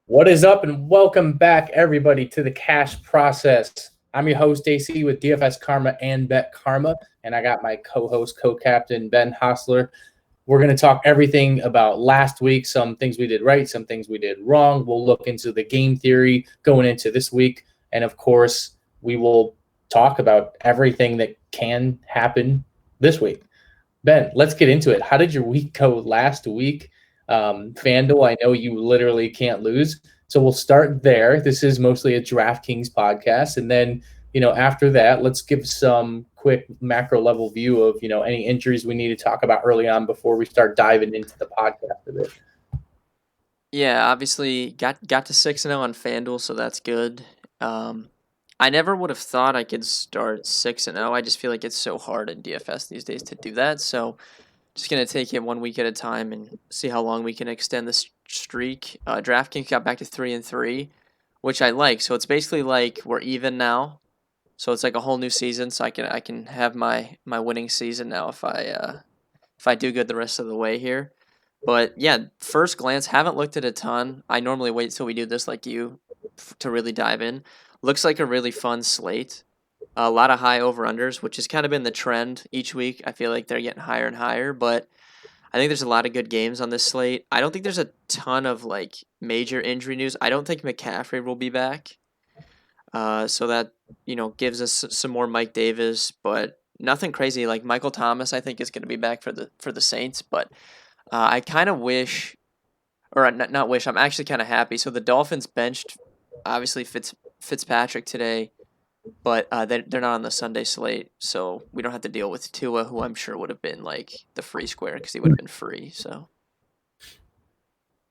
What is up, and welcome back, everybody, to the Cash Process. I'm your host, AC, with DFS Karma and Bet Karma, and I got my co-host, co-captain, Ben Hostler. We're going to talk everything about last week, some things we did right, some things we did wrong. We'll look into the game theory going into this week, and of course, we will talk about everything that can happen this week. Ben, let's get into it. How did your week go last week? FanDuel, I know you literally can't lose. So we'll start there. This is mostly a DraftKings podcast. And then, after that, let's give some quick macro level view of, any injuries we need to talk about early on before we start diving into the podcast a bit. Yeah, obviously got to 6-0 on FanDuel, so that's good. I never would have thought I could start 6-0. I just feel like it's so hard in DFS these days to do that. So just going to take it 1 week at a time and see how long we can extend this streak. DraftKings got back to 3-3, which I like. So it's basically like we're even now. So it's like a whole new season. So I can have my winning season now if I do good the rest of the way here. But yeah, first glance, haven't looked at a ton. I normally wait till we do this like you to really dive in. Looks like a really fun slate. A lot of high over-unders, which has kind of been the trend each week. I feel like they're getting higher and higher, but I think there's a lot of good games on this slate. I don't think there's a ton of like major injury news. I don't think McCaffrey will be back. So that, gives us some more Mike Davis, but nothing crazy. Like Michael Thomas, I think is going to be back for the Saints, but I kind of wish, or not wish, I'm actually kind of happy. So the Dolphins benched, obviously, Fitzpatrick today, but they're not on the Sunday slate, so we don't have to deal with Tua, who I'm sure would have been like the free square because he would have been free. So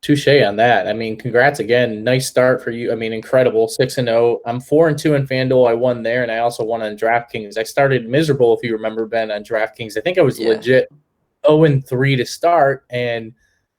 Touche on that. I mean, congrats again. Nice start for you. I mean, incredible. 6-0. I'm 4-2 in FanDuel. I won there, and I also won on DraftKings. I started miserable, if you remember, Ben, on DraftKings. I think I was legit 0-3 to start, and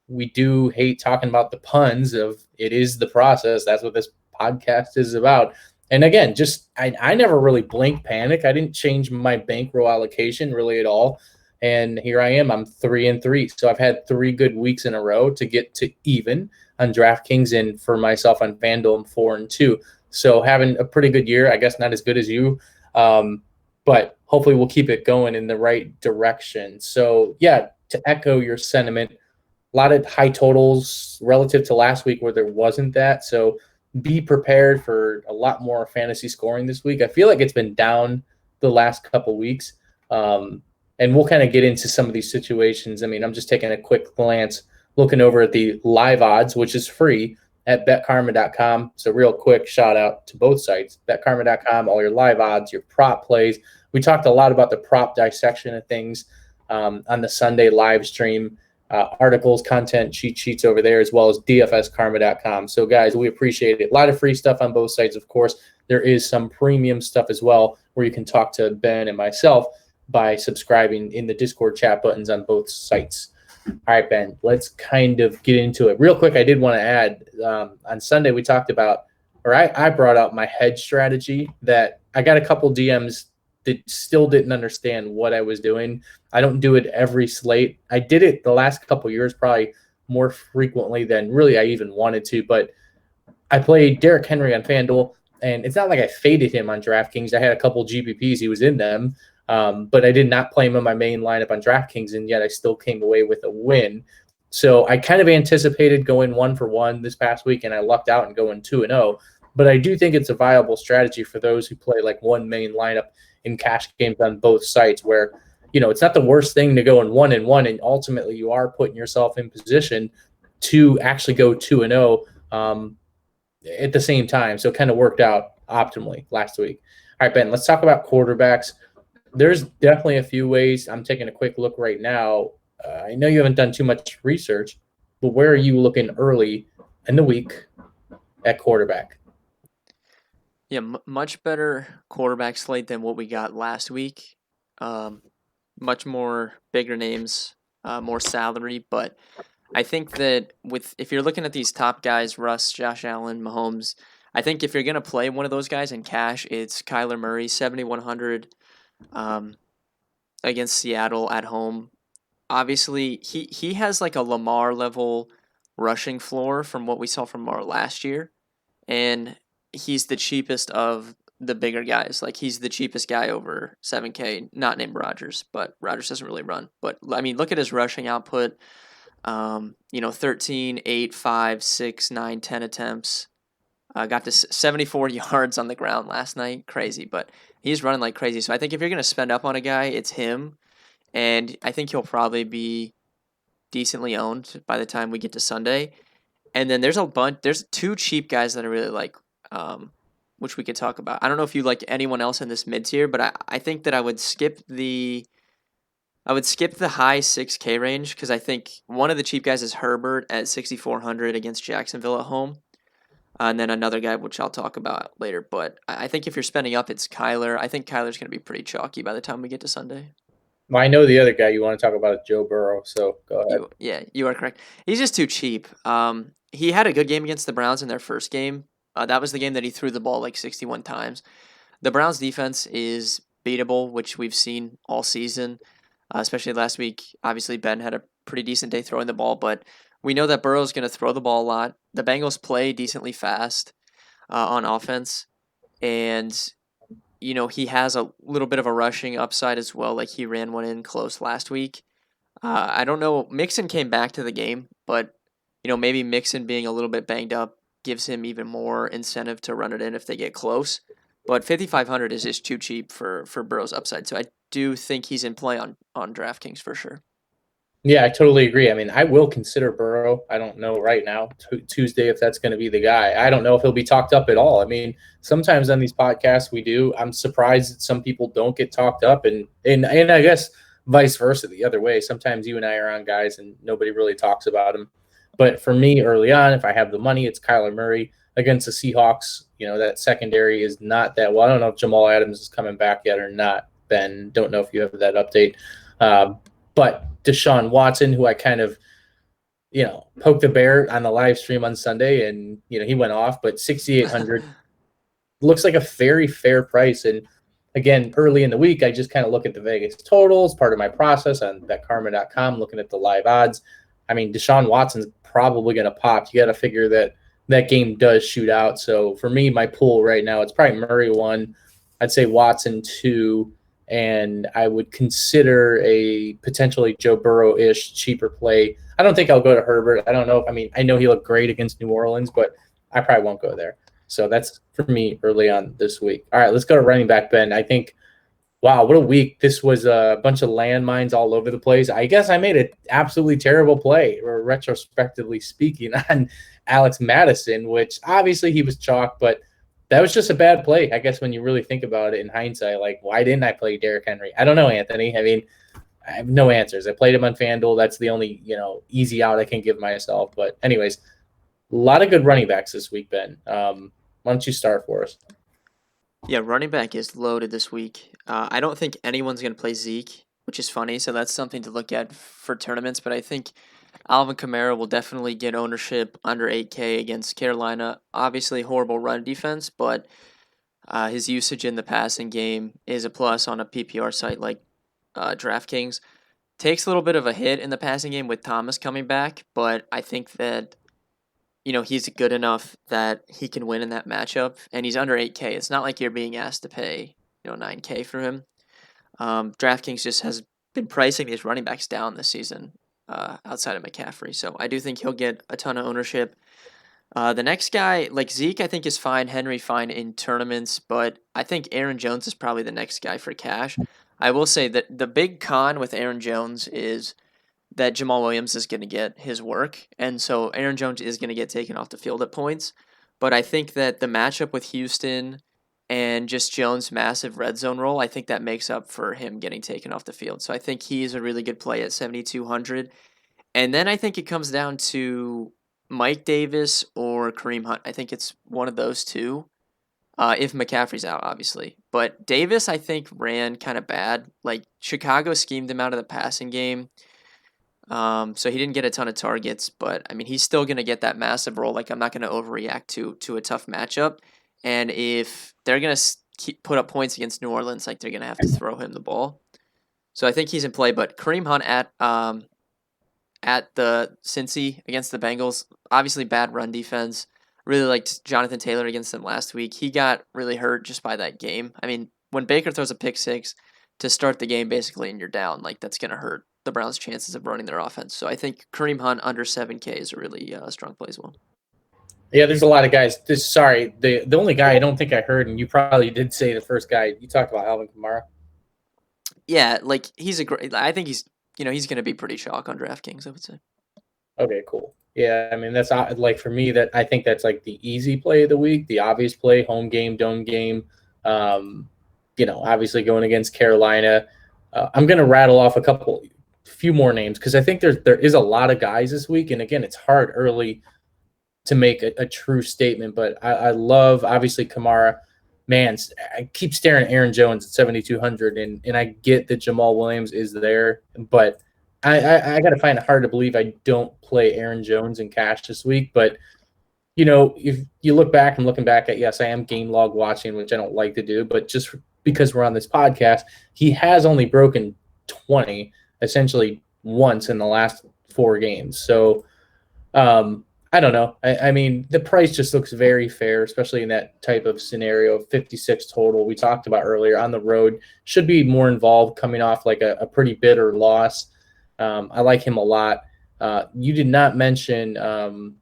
we do hate talking about the puns of it is the process. That's what this podcast is about. And again, I never really blink panic. I didn't change my bankroll allocation really at all. And here I am. I'm 3-3. So I've had 3 good weeks in a row to get to even on DraftKings, and for myself on FanDuel, I'm 4-2. So having a pretty good year. I guess not as good as you, but hopefully we'll keep it going in the right direction. So yeah, to echo your sentiment, a lot of high totals relative to last week where there wasn't that. So be prepared for a lot more fantasy scoring this week. I feel like it's been down the last couple weeks. And we'll kind of get into some of these situations. I mean, I'm just taking a quick glance, looking over at the live odds, which is free at betkarma.com. So real quick shout out to both sites, betkarma.com, all your live odds, your prop plays. We talked a lot about the prop dissection of things on the Sunday live stream. Articles, content, cheat sheets over there, as well as dfskarma.com. So, guys, we appreciate it. A lot of free stuff on both sites, of course. There is some premium stuff as well where you can talk to Ben and myself by subscribing in the Discord chat buttons on both sites. All right, Ben, let's kind of get into it. Real quick, I did want to add, on Sunday we talked about, or I brought out my hedge strategy that I got a couple DMs that still didn't understand what I was doing. I don't do it every slate. I did it the last couple of years, probably more frequently than really I even wanted to. But I played Derrick Henry on FanDuel, and it's not like I faded him on DraftKings. I had a couple GPPs. He was in them, but I did not play him in my main lineup on DraftKings, and yet I still came away with a win. So I kind of anticipated going 1-for-1 this past week, and I lucked out and going 2-0. But I do think it's a viable strategy for those who play like one main lineup in cash games on both sites where, it's not the worst thing to go in 1-1, and ultimately you are putting yourself in position to actually go 2-0 at the same time. So it kind of worked out optimally last week. All right, Ben, let's talk about quarterbacks. There's definitely a few ways. I'm taking a quick look right now. I know you haven't done too much research, but where are you looking early in the week at quarterback? yeah, much better quarterback slate than what we got last week. Much more bigger names. more salary. But I think that if you're looking at these top guys, Russ, Josh Allen, Mahomes, I think if you're gonna play one of those guys in cash, it's Kyler Murray, 7,100 um, against Seattle at home. Obviously, he has like a Lamar level rushing floor from what we saw from Lamar last year, and he's the cheapest of the bigger guys. Like he's the cheapest guy over 7K, not named Rodgers, but Rodgers doesn't really run. But I mean, look at his rushing output. 13, 8, 5, 6, 9, 10 attempts. Got to 74 yards on the ground last night. Crazy, but he's running like crazy. So I think if you're going to spend up on a guy, it's him. And I think he'll probably be decently owned by the time we get to Sunday. And then there's two cheap guys that I really like, which we could talk about. I don't know if you like anyone else in this mid tier, but I think that I would skip the high 6K range because I think one of the cheap guys is Herbert at 6,400 against Jacksonville at home. And then another guy, which I'll talk about later. But I think if you're spending up, it's Kyler. I think Kyler's going to be pretty chalky by the time we get to Sunday. Well, I know the other guy you want to talk about is Joe Burrow, so go ahead. You are correct. He's just too cheap. He had a good game against the Browns in their first game. That was the game that he threw the ball like 61 times. The Browns defense is beatable, which we've seen all season, especially last week. Obviously, Ben had a pretty decent day throwing the ball, but we know that Burrow's going to throw the ball a lot. The Bengals play decently fast on offense, and he has a little bit of a rushing upside as well. Like he ran one in close last week. I don't know. Mixon came back to the game, but maybe Mixon being a little bit banged up gives him even more incentive to run it in if they get close. But 5,500 is just too cheap for Burrow's upside. So I do think he's in play on DraftKings for sure. Yeah, I totally agree. I mean, I will consider Burrow. I don't know right now, Tuesday, if that's going to be the guy. I don't know if he'll be talked up at all. I mean, sometimes on these podcasts we do. I'm surprised that some people don't get talked up, and I guess vice versa, the other way. Sometimes you and I are on guys and nobody really talks about them. But for me, early on, if I have the money, it's Kyler Murray against the Seahawks. That secondary is not that well. I don't know if Jamal Adams is coming back yet or not, Ben. Don't know if you have that update. But Deshaun Watson, who I kind of, poked the bear on the live stream on Sunday, and he went off. But 6,800 looks like a very fair price. And again, early in the week, I just kind of look at the Vegas totals, part of my process on betkarma.com, looking at the live odds. I mean, Deshaun Watson's probably going to pop. You got to figure that game does shoot out. So for me, my pool right now, it's probably Murray 1. I'd say Watson 2. And I would consider a potentially Joe Burrow-ish cheaper play. I don't think I'll go to Herbert. I don't know. I mean, I know he looked great against New Orleans, but I probably won't go there. So that's for me early on this week. All right, let's go to running back, Ben. I think, wow, what a week. This was a bunch of landmines all over the place. I guess I made an absolutely terrible play, or retrospectively speaking, on Alex Madison, which obviously he was chalk, but that was just a bad play, I guess, when you really think about it in hindsight. Like, why didn't I play Derrick Henry? I don't know, Anthony. I mean, I have no answers. I played him on FanDuel. That's the only, easy out I can give myself. But anyways, a lot of good running backs this week, Ben. Why don't you start for us? Yeah, running back is loaded this week. I don't think anyone's going to play Zeke, which is funny. So that's something to look at for tournaments. But I think Alvin Kamara will definitely get ownership under 8K against Carolina. Obviously, horrible run defense, but his usage in the passing game is a plus on a PPR site like DraftKings. Takes a little bit of a hit in the passing game with Thomas coming back, but I think that he's good enough that he can win in that matchup, and he's under 8K. It's not like you're being asked to pay 9K for him. DraftKings just has been pricing these running backs down this season outside of McCaffrey, so I do think he'll get a ton of ownership. The next guy, like Zeke, I think is fine. Henry fine in tournaments, but I think Aaron Jones is probably the next guy for cash. I will say that the big con with Aaron Jones is that Jamal Williams is going to get his work, and so Aaron Jones is going to get taken off the field at points. But I think that the matchup with Houston and just Jones' massive red zone role, I think that makes up for him getting taken off the field. So I think he's a really good play at 7,200. And then I think it comes down to Mike Davis or Kareem Hunt. I think it's one of those two. If McCaffrey's out, obviously. But Davis, I think, ran kind of bad. Like, Chicago schemed him out of the passing game. So he didn't get a ton of targets, but I mean, he's still going to get that massive role. Like, I'm not going to overreact to a tough matchup. And if they're going to keep put up points against New Orleans, like they're going to have to throw him the ball. So I think he's in play. But Kareem Hunt at the Cincy against the Bengals, obviously bad run defense. Really liked Jonathan Taylor against them last week. He got really hurt just by that game. I mean, when Baker throws a pick six to start the game, basically, and you're down, like that's going to hurt the Browns' chances of running their offense. So I think Kareem Hunt under 7K is a really strong play as well. Yeah, there's a lot of guys. Sorry, the only guy I don't think I heard, and you probably did say the first guy you talked about, Alvin Kamara. Yeah, like he's a great. I think he's going to be pretty chalk on DraftKings, I would say. Okay, cool. Yeah, I mean that's like for me that I think that's like the easy play of the week, the obvious play, home game, dome game. Obviously going against Carolina. I'm gonna rattle off a few more names because I think there is a lot of guys this week, and again, it's hard early to make a true statement. But I love obviously Kamara. Man, I keep staring at Aaron Jones at 7,200, and I get that Jamal Williams is there, but I got to find it hard to believe I don't play Aaron Jones in cash this week. But if you look back, I'm looking back at, yes, I am game log watching, which I don't like to do, but just because we're on this podcast, he has only broken 20 essentially once in the last 4 games. So I don't know. I mean, the price just looks very fair, especially in that type of scenario. 56 total we talked about earlier on the road. Should be more involved coming off like a pretty bitter loss. I like him a lot. You did not mention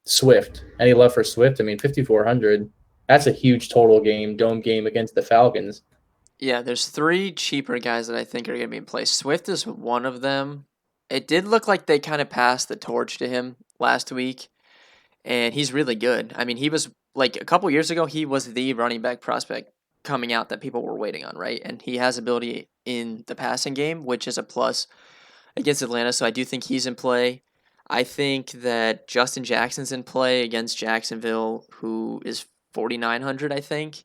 Swift. Any love for Swift? I mean, 5,400. That's a huge total game, dome game against the Falcons. Yeah, there's 3 cheaper guys that I think are going to be in play. Swift is one of them. It did look like they kind of passed the torch to him last week, and he's really good. I mean, he was like a couple years ago, he was the running back prospect coming out that people were waiting on, right? And he has ability in the passing game, which is a plus against Atlanta. So I do think he's in play. I think that Justin Jackson's in play against Jacksonville, who is 4,900, I think.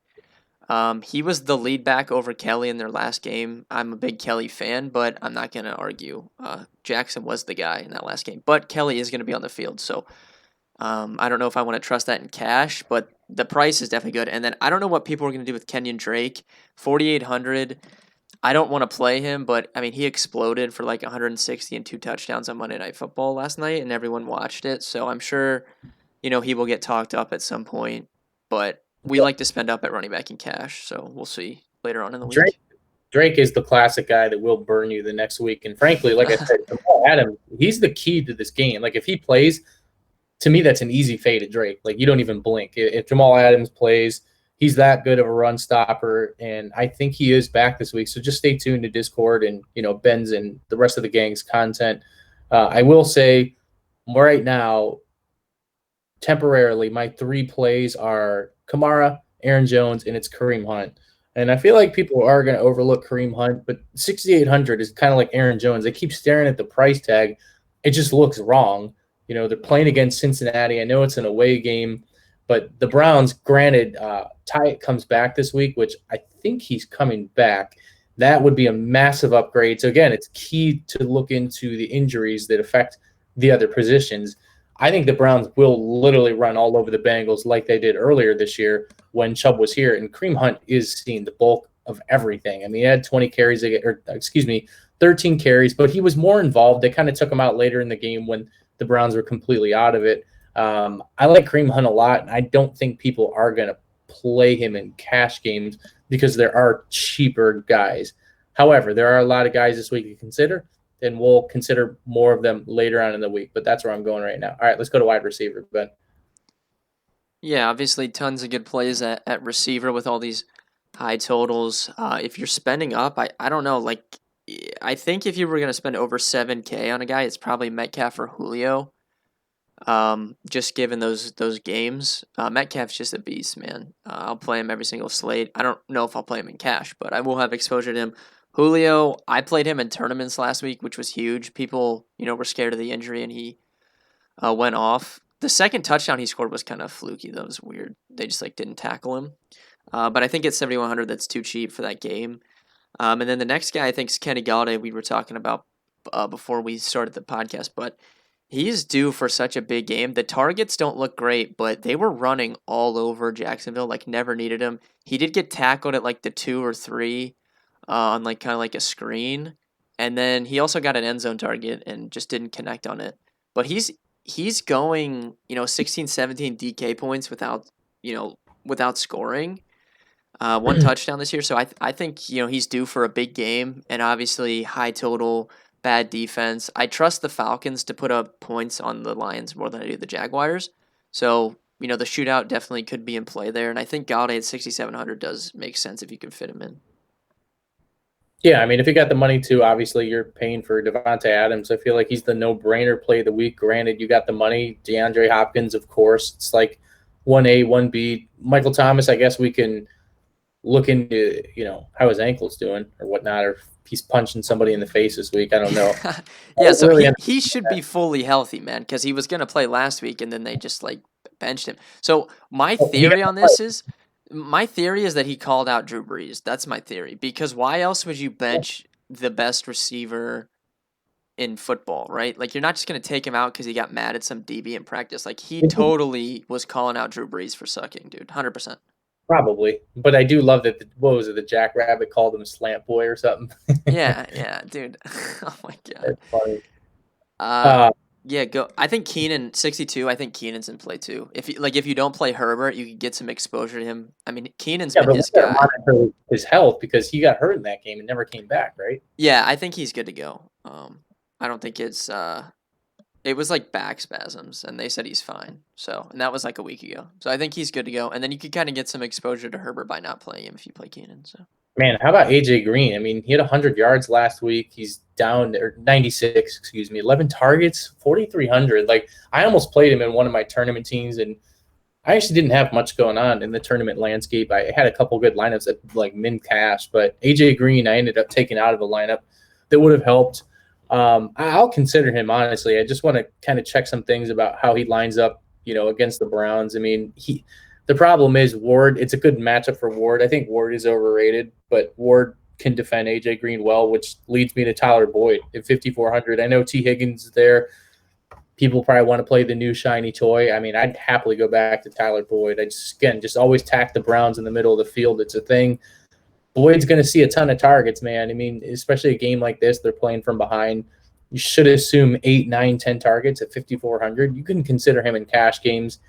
He was the lead back over Kelly in their last game. I'm a big Kelly fan, but I'm not going to argue. Jackson was the guy in that last game, but Kelly is going to be on the field. So I don't know if I want to trust that in cash, but the price is definitely good. And then I don't know what people are going to do with Kenyon Drake, 4,800. I don't want to play him, but I mean, he exploded for like 160 and 2 touchdowns on Monday Night Football last night, and everyone watched it. So I'm sure, he will get talked up at some point, but we like to spend up at running back in cash. So we'll see later on in the week. Drake is the classic guy that will burn you the next week. And frankly, like I said, Adam, he's the key to this game. Like if he plays, to me, that's an easy fade at Drake. Like you don't even blink. If Jamal Adams plays, he's that good of a run stopper, and I think he is back this week. So just stay tuned to Discord and Ben's and the rest of the gang's content. I will say, right now, temporarily, my 3 plays are Kamara, Aaron Jones, and it's Kareem Hunt. And I feel like people are going to overlook Kareem Hunt, but 6,800 is kind of like Aaron Jones. They keep staring at the price tag. It just looks wrong. They're playing against Cincinnati. I know it's an away game, but the Browns, granted, Ty comes back this week, which I think he's coming back. That would be a massive upgrade. So, again, it's key to look into the injuries that affect the other positions. I think the Browns will literally run all over the Bengals like they did earlier this year when Chubb was here. And Kareem Hunt is seeing the bulk of everything. I mean, he had 13 carries, but he was more involved. They kind of took him out later in the game when the Browns were completely out of it. I like Kareem Hunt a lot, and I don't think people are going to play him in cash games because there are cheaper guys. However, there are a lot of guys this week to consider, and we'll consider more of them later on in the week. But that's where I'm going right now. All right, let's go to wide receiver, Ben. Yeah, obviously tons of good plays at receiver with all these high totals. If you're spending up, I don't know. Like, I think if you were going to spend over 7K on a guy, it's probably Metcalf or Julio. Just given those games, Metcalf's just a beast, man. I'll play him every single slate. I don't know if I'll play him in cash, but I will have exposure to him. Julio, I played him in tournaments last week, which was huge. People, were scared of the injury, and he went off. The second touchdown he scored was kind of fluky. That was weird. They just didn't tackle him. But I think at 7,100, that's too cheap for that game. And then the next guy I think is Kenny Galladay. We were talking about before we started the podcast, but he's due for such a big game. The targets don't look great, but they were running all over Jacksonville, like never needed him. He did get tackled at like the 2 or 3 on like kind of like a screen, and then he also got an end zone target and just didn't connect on it. But he's going, 16, 17 DK points without scoring. One touchdown this year, so I think he's due for a big game, and obviously high total, bad defense. I trust the Falcons to put up points on the Lions more than I do the Jaguars. So the shootout definitely could be in play there, and I think Galladay at 6,700 does make sense if you can fit him in. Yeah, I mean, if you got the money to, obviously you're paying for Devontae Adams. I feel like he's the no-brainer play of the week. Granted, you got the money. DeAndre Hopkins, of course. It's like 1A, 1B. Michael Thomas, I guess we can look into, how his ankle's doing or whatnot, or if he's punching somebody in the face this week. I don't know. Yeah, so Really he should be fully healthy, man, because he was going to play last week, and then they just, benched him. So my theory on this is that he called out Drew Brees. That's my theory, because why else would you bench the best receiver in football, right? Like, you're not just going to take him out because he got mad at some DB in practice. Like, he totally was calling out Drew Brees for sucking, dude, 100%. Probably, but I do love that. What was it? The Jackrabbit called him Slant Boy or something. Yeah, dude. Oh my god. That's funny. Yeah, go. I think Keenan 62. I think Keenan's in play too. If you don't play Herbert, you could get some exposure to him. I mean, Keenan's been his guy. Monitor his health because he got hurt in that game and never came back, right? Yeah, I think he's good to go. I don't think it was like back spasms, and they said he's fine. And that was like a week ago. So I think he's good to go. And then you could kind of get some exposure to Herbert by not playing him if you play Keenan. So. Man, how about AJ Green? I mean, he had 100 yards last week. He's down, or 96, excuse me, 11 targets, 4,300. Like, I almost played him in one of my tournament teams, and I actually didn't have much going on in the tournament landscape. I had a couple good lineups at like min cash, but AJ Green, I ended up taking out of a lineup that would have helped. I'll consider him, honestly. I just want to kind of check some things about how he lines up, against the Browns. I mean, the problem is Ward. It's a good matchup for Ward. I think Ward is overrated, but Ward can defend AJ Green well, which leads me to Tyler Boyd at 5,400. I know T. Higgins is there. People probably want to play the new shiny toy. I mean, I'd happily go back to Tyler Boyd. I just always tack the Browns in the middle of the field. It's a thing. Boyd's going to see a ton of targets, man. I mean, especially a game like this, they're playing from behind. You should assume 8, 9, 10 targets at 5,400. You can consider him in cash games.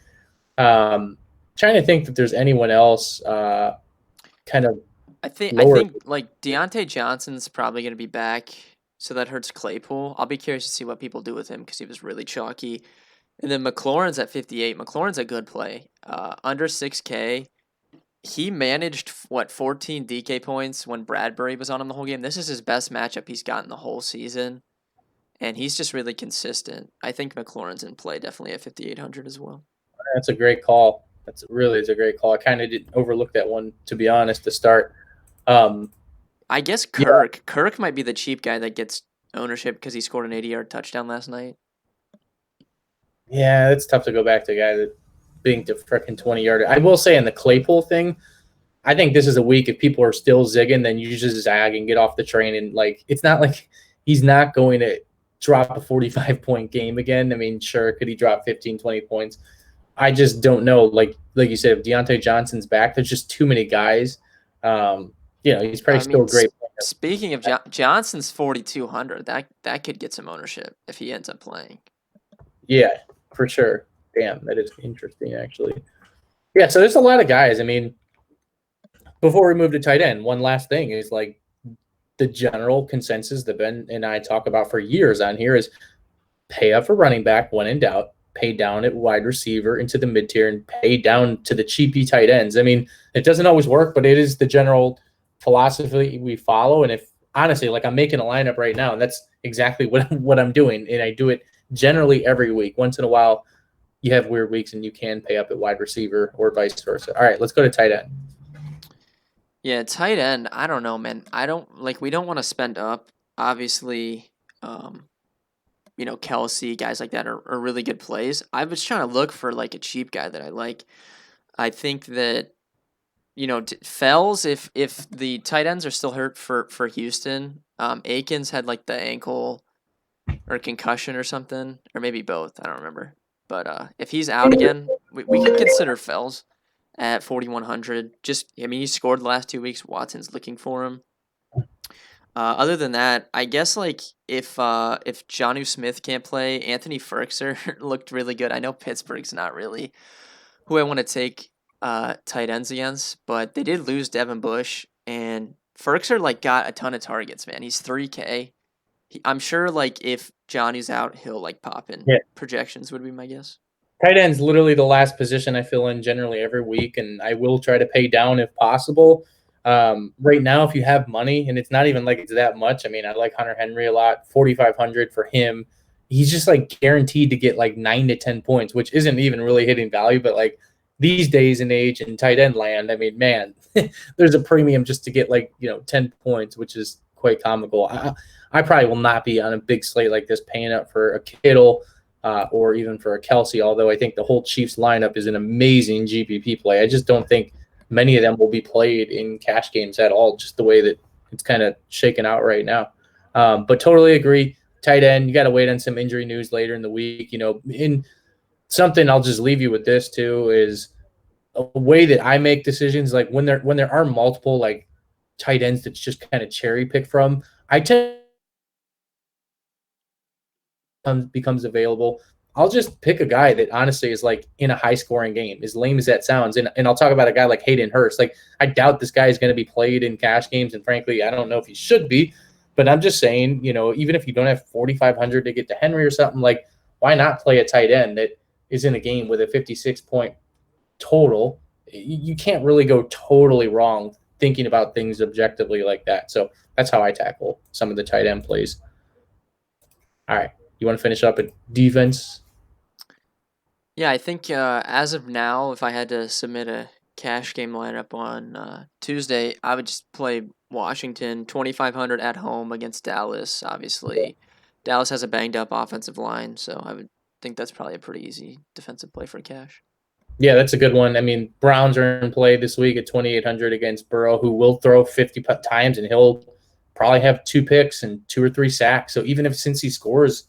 Trying to think that there's anyone else kind of. I think like Deontay Johnson's probably going to be back, so that hurts Claypool. I'll be curious to see what people do with him because he was really chalky. And then McLaurin's at 58. McLaurin's a good play. Under 6K. He managed 14 DK points when Bradbury was on him the whole game. This is his best matchup he's gotten the whole season, and he's just really consistent. I think McLaurin's in play definitely at 5,800 as well. That's a great call. It's a great call. I kind of didn't overlook that one, to be honest, to start. I guess Kirk. Yeah. Kirk might be the cheap guy that gets ownership because he scored an 80-yard touchdown last night. Yeah, it's tough to go back to a guy that being to freaking 20-yard. I will say in the Claypool thing, I think this is a week if people are still zigging, then you just zag and get off the train. And it's not like he's not going to drop a 45-point game again. I mean, sure, could he drop 15, 20 points? I just don't know. Like you said, if Deontay Johnson's back, there's just too many guys. He's probably still great. Speaking of Johnson's 4,200, that could get some ownership if he ends up playing. Yeah, for sure. Damn, that is interesting, actually. Yeah, so there's a lot of guys. I mean, before we move to tight end, one last thing is the general consensus that Ben and I talk about for years on here is pay up for running back when in doubt, pay down at wide receiver into the mid-tier, and pay down to the cheapy tight ends. I mean, it doesn't always work, but it is the general philosophy we follow. And if honestly, I'm making a lineup right now, and that's exactly what I'm doing, and I do it generally every week. Once in a while, you have weird weeks and you can pay up at wide receiver or vice versa. All right, let's go to tight end. Yeah, tight end. I don't know, man. We don't want to spend up. Obviously, Kelsey, guys like that are really good plays. I was trying to look for a cheap guy that I like. I think that, Fells, if the tight ends are still hurt for Houston, Akins had the ankle or concussion or something, or maybe both. I don't remember. But if he's out again, we could consider Fells at 4,100. Just, I mean, he scored the last 2 weeks. Watson's looking for him. Other than that, I guess like if Jonnu Smith can't play, Anthony Ferkser looked really good. I know Pittsburgh's not really who I want to take tight ends against, but they did lose Devin Bush, and Ferkser like got a ton of targets. Man, he's 3K. I'm sure like if Johnny's out, he'll like pop in. Yeah. Projections would be my guess. Tight end's literally the last position I fill in generally every week, and I will try to pay down if possible. Right now, if you have money, and it's not even like it's that much. I mean, I like Hunter Henry a lot. 4,500 for him. He's just like guaranteed to get like 9 to 10 points, which isn't even really hitting value. But like these days and age in tight end land, I mean, man, there's a premium just to get like 10 points, which is quite comical. I probably will not be on a big slate like this paying up for a Kittle. Or even for a Kelsey, although I think the whole Chiefs lineup is an amazing GPP play. I just don't think many of them will be played in cash games at all, just the way that it's kind of shaken out right now. But totally agree. Tight end, you got to wait on some injury news later in the week. In something, I'll just leave you with this too, is a way that I make decisions. Like when there are multiple like tight ends that's just kind of cherry pick from, I tend becomes available, I'll just pick a guy that honestly is like in a high scoring game, as lame as that sounds. And I'll talk about a guy like Hayden Hurst. Like I doubt this guy is going to be played in cash games. And frankly, I don't know if he should be, but I'm just saying, even if you don't have 4,500 to get to Henry or something, like why not play a tight end that is in a game with a 56-point total? You can't really go totally wrong thinking about things objectively like that. So that's how I tackle some of the tight end plays. All right. You want to finish up at defense? Yeah, I think as of now, if I had to submit a cash game lineup on Tuesday, I would just play Washington 2,500 at home against Dallas. Obviously, Dallas has a banged up offensive line, so I would think that's probably a pretty easy defensive play for cash. Yeah, that's a good one. I mean, Browns are in play this week at 2,800 against Burrow, who will throw 50 times, and he'll probably have 2 picks and 2 or 3 sacks. So even if since he scores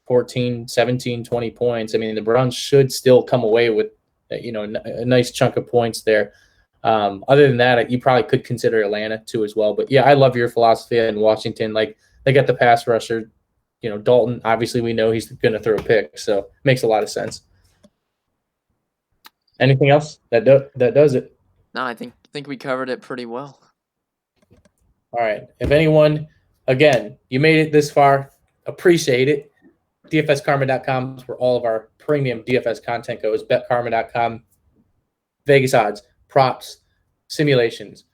14, 17, 20 points, I mean, the Browns should still come away with a nice chunk of points there. Other than that, you probably could consider Atlanta too as well. But yeah, I love your philosophy in Washington. Like they got the pass rusher, Dalton. Obviously, we know he's going to throw a pick, so it makes a lot of sense. Anything else that does it? No, I think we covered it pretty well. All right. If anyone, again, you made it this far, appreciate it. DFSkarma.com is where all of our premium DFS content goes. BetKarma.com, Vegas odds, props, simulations,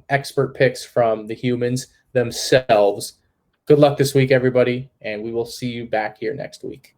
expert picks from the humans themselves. Good luck this week, everybody, and we will see you back here next week.